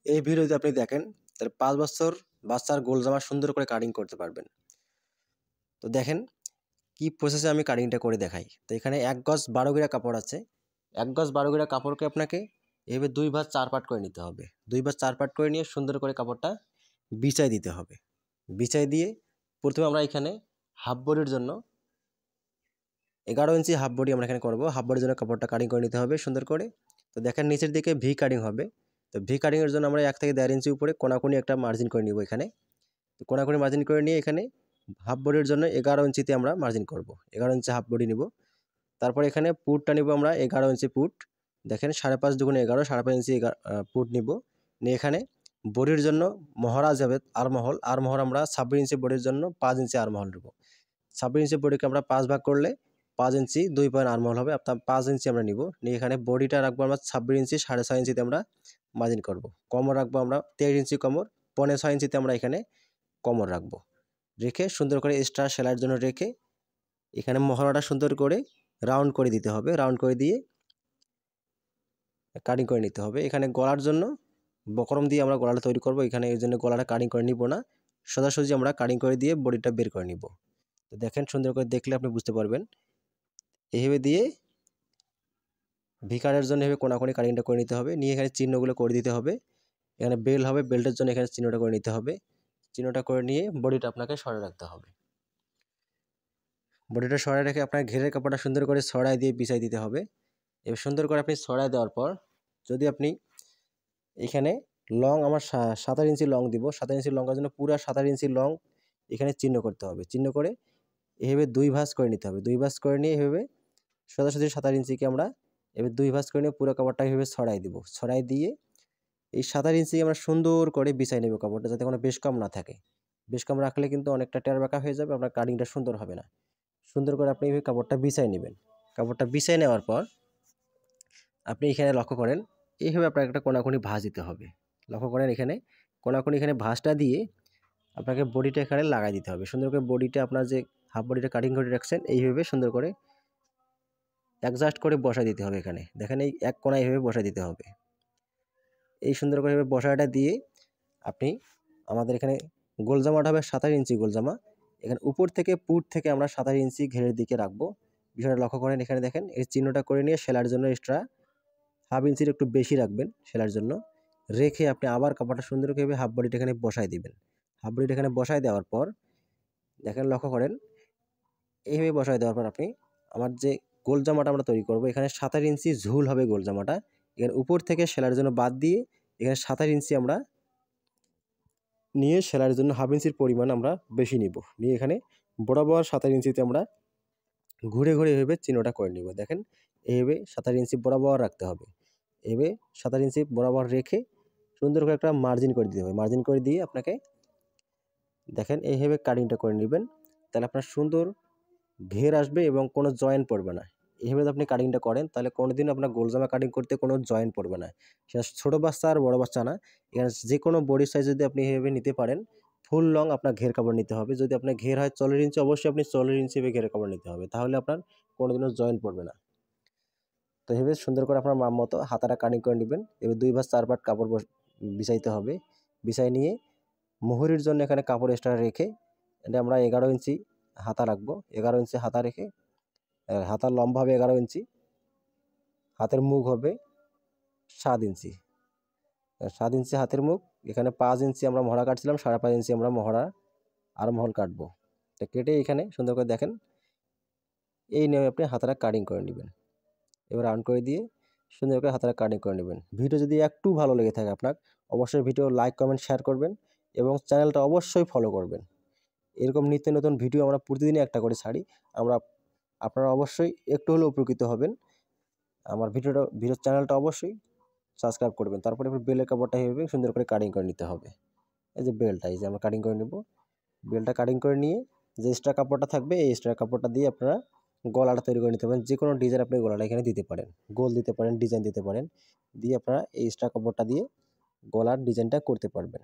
এই ভিডিও যদি আপনি দেখেন তাহলে 5 বছর বাচ্চার গোল জামা সুন্দর করে কাটিং করতে পারবেন। তো দেখেন কি প্রসেসে আমি কাটিংটা করে দেখাই। তো এখানে 1 গজ 12 গিরা কাপড় আছে। 1 গজ 12 গিরা কাপড়কে আপনাকে এভাবে 2 ভাঁজ 4 পার্ট করে নিতে হবে। 2 ভাঁজ 4 পার্ট করে নিয়ে সুন্দর করে কাপড়টা বিছাই দিতে হবে। বিছাই দিয়ে প্রথমে আমরা এখানে হাফ বডির জন্য 11 ইঞ্চি হাফ বডি আমরা এখানে করব। হাফ বডির জন্য কাপড়টা কাটিং করে নিতে হবে সুন্দর করে। তো দেখেন নিচের দিকে ভি কাটিং হবে। তো ভি কাটিং এর জন্য আমরা 1 থেকে 1.5 ইঞ্চি উপরে কোনাকুনি একটা মার্জিন করে নিব এখানে। তো কোনাকুনি মার্জিন করে নিয়ে এখানে হাফ বডির জন্য 11 ইঞ্চিতে আমরা মার্জিন করব। 11 ইঞ্চি হাফ বডি নিব। তারপর এখানে পুটটা নিব আমরা 11 ইঞ্চি পুট। দেখেন 5.5 দুগুণে 11, 5.5 ইঞ্চি পুট নিব। নিয়ে এখানে বডির জন্য মহড়া যাবে আরমহল। আরমহল আমরা 26 ইঞ্চি বডির জন্য 5 ইঞ্চি আরমহল নেব। 26 ইঞ্চি বডিকে আমরা 5 ভাগ করলে 5 ইঞ্চি 2 পয়েন্ট আরমহল হবে। অর্থাৎ 5 ইঞ্চি আমরা নিব। নিয়ে এখানে বডিটা রাখবো আমরা 26 ইঞ্চি, 6.5 ইঞ্চিতে আমরা মার্জিন করব। কোমর রাখবো আমরা 23 ইঞ্চি কোমর, 5.5 ইঞ্চিতে আমরা এখানে কোমর রাখবো। রেখে সুন্দর করে এক্সট্রা সেলাইয়ের জন্য রেখে এখানে মহড়াটা সুন্দর করে রাউন্ড করে দিতে হবে। রাউন্ড করে দিয়ে কাটিং করে নিতে হবে। এখানে গলার জন্য বকরম দিয়ে আমরা গলাটা তৈরি করব। এখানে এর জন্য গলাটা কাটিং করে নিব না, সোজাসুজি আমরা কাটিং করে দিয়ে বডিটা বের করে নিব। তো দেখেন সুন্দর করে দেখলে আপনি বুঝতে পারবেন। এইভাবে দিয়ে ভিকারের জন্য এভাবে কোনাকুনি কাটিংটা করে নিতে হবে। নিয়ে এখানে চিহ্নগুলো করে দিতে হবে। এখানে বেল হবে, বেল্টের জন্য এখানে চিহ্নটা করে নিতে হবে। চিহ্নটা করে নিয়ে বডিটা আপনাকে সরে রাখতে হবে। বডিটা সরাই রেখে আপনার ঘেরের কাপড়টা সুন্দর করে ছড়াই দিয়ে বিছাই দিতে হবে। এবার সুন্দর করে আপনি ছড়াই দেওয়ার পর যদি আপনি এখানে লং আমার 27 ইঞ্চি লং দিব। 27 ইঞ্চি লঙ্কার জন্য পুরো 27 ইঞ্চি লং এখানে চিহ্ন করতে হবে। চিহ্ন করে এভাবে 2 ভাঁজ করে নিতে হবে। 2 ভাঁজ করে নিয়ে এভাবে সোজাসুজি 27 ইঞ্চিকে আমরা এবার 2 ভাঁজ করে নিয়ে পুরো কাপড়টা এভাবে ছড়াই দিব। ছড়াই দিয়ে এই 27 ইঞ্চি আমরা সুন্দর করে বিছাই নেব কাপড়টা, যাতে কোনো বেশ কম না থাকে। বেশ কম রাখলে কিন্তু অনেকটা টেরবাঁকা হয়ে যাবে, আপনার কাটিংটা সুন্দর হবে না। সুন্দর করে আপনি এইভাবে কাপড়টা বিছাই নেবেন। কাপড়টা বিছাই নেওয়ার পর আপনি এখানে লক্ষ্য করেন এইভাবে আপনার একটা কোনাকুনি ভাঁজ দিতে হবে। লক্ষ্য করেন এখানে কোনাকুনি এখানে ভাঁজটা দিয়ে আপনাকে বডিটা এখানে লাগাই দিতে হবে। সুন্দর করে বডিটা আপনার যে হাফ বডিটা কাটিং করে রাখছেন এইভাবে সুন্দর করে অ্যাডজাস্ট করে বসাই দিতে হবে। এখানে দেখেন এই এক কোণা এইভাবে বসাই দিতে হবে। এই সুন্দর করে বসাটা দিয়ে আপনি আমাদের এখানে গোল জামাটা হবে 27 ইঞ্চি গোল জামা। এখানে উপর থেকে পুট থেকে আমরা 27 ইঞ্চি ঘেরের দিকে রাখবো। বিষয়টা লক্ষ্য করেন। এখানে দেখেন এই চিহ্নটা করে নিয়ে সেলার জন্য এক্সট্রা হাফ ইঞ্চির একটু বেশি রাখবেন সেলার জন্য। রেখে আপনি আবার কাপড়টা সুন্দর করে হাফ বডিটা এখানে বসাই দিবেন। হাফ বডিটা এখানে বসাই দেওয়ার পর দেখেন লক্ষ্য করেন এইভাবে বসাই দেওয়ার পর আপনি আমার যে গোল জামাটা আমরা তৈরি করব এখানে 27 ইঞ্চি ঝুল হবে গোল জামাটা। এখানে উপর থেকে সেলার জন্য বাদ দিয়ে এখানে 27 ইঞ্চি আমরা নিয়ে সেলাইয়ের জন্য হাফ ইঞ্চির পরিমাণ আমরা বেশি নিব। নিয়ে এখানে বরাবর 27 ইঞ্চিতে আমরা ঘুরে ঘুরে এভাবে চিহ্নটা করে নিব। দেখেন এইভাবে 27 ইঞ্চি বরাবর রাখতে হবে। এভাবে 27 ইঞ্চি বরাবর রেখে সুন্দর করে একটা মার্জিন করে দিতে হবে। মার্জিন করে দিয়ে আপনাকে দেখেন এইভাবে কাটিংটা করে নেবেন। তাহলে আপনার সুন্দর ঘের আসবে এবং কোনো জয়েন্ট পড়বে না। এইভাবে যদি আপনি কাটিংটা করেন তাহলে কোনোদিনও আপনার গোল জামা কাটিং করতে কোনো জয়েন্ট পড়বে না। সেটা ছোটো বাচ্চা আর বড়ো বাচ্চা না, এখানে যে কোনো বডি সাইজ যদি আপনি এইভাবে নিতে পারেন। ফুল লং আপনার ঘের কাপড় নিতে হবে। যদি আপনার ঘের হয় 40 ইঞ্চি অবশ্যই আপনি 40 ইঞ্চি ঘেরের কাপড় নিতে হবে, তাহলে আপনার কোনোদিনও জয়েন্ট পড়বে না। তো এইভাবে সুন্দর করে আপনার মাপ মতো হাতাটা কাটিং করে নেবেন। এবার 2 ভাঁজ 4 পাট কাপড় বিছাইতে হবে। বিছাই নিয়ে মুহুরির জন্য এখানে কাপড় এক্সট্রা রেখে এটা আমরা 11 ইঞ্চি হাতা রাখবো। 11 ইঞ্চি হাতা রেখে হাতার লম্বা হবে 11 ইঞ্চি, হাতের মুখ হবে 7 ইঞ্চি। 7 ইঞ্চি হাতের মুখ। এখানে 5 ইঞ্চি আমরা মহড়া কাটছিলাম, 5.5 ইঞ্চি আমরা মহড়া আরমহল কাটবো। তো কেটে এখানে সুন্দর করে দেখেন এই নিয়মে আপনি হাতাটা কাটিং করে নেবেন। এবার রাউন্ড করে দিয়ে সুন্দর করে হাতাটা কাটিং করে নেবেন। ভিডিও যদি একটু ভালো লেগে থাকে আপনার অবশ্যই ভিডিও লাইক কমেন্ট শেয়ার করবেন এবং চ্যানেলটা অবশ্যই ফলো করবেন। এরকম নিত্য নতুন ভিডিও আমরা প্রতিদিনই একটা করে ছাড়ি। আপনারা অবশ্যই একটু হলেও উপকৃত হবেন। আমার ভিডিও চ্যানেলটা অবশ্যই সাবস্ক্রাইব করবেন। তারপরে বেলের কাপড়টা এইভাবে সুন্দর করে কাটিং করে নিতে হবে। এই যে বেলটা এই যে আমরা কাটিং করে নেব। বেলটা কাটিং করে নিয়ে যে এক্সট্রা কাপড়টা থাকবে এই এক্সট্রা কাপড়টা দিয়ে আপনারা গলাটা তৈরি করে নিতে পারেন। যে কোনো ডিজাইন আপনি গলাটা এখানে দিতে পারেন, গোল দিতে পারেন, ডিজাইন দিতে পারেন। দিয়ে আপনারা এই এক্সট্রা কাপড়টা দিয়ে গলার ডিজাইনটা করতে পারবেন।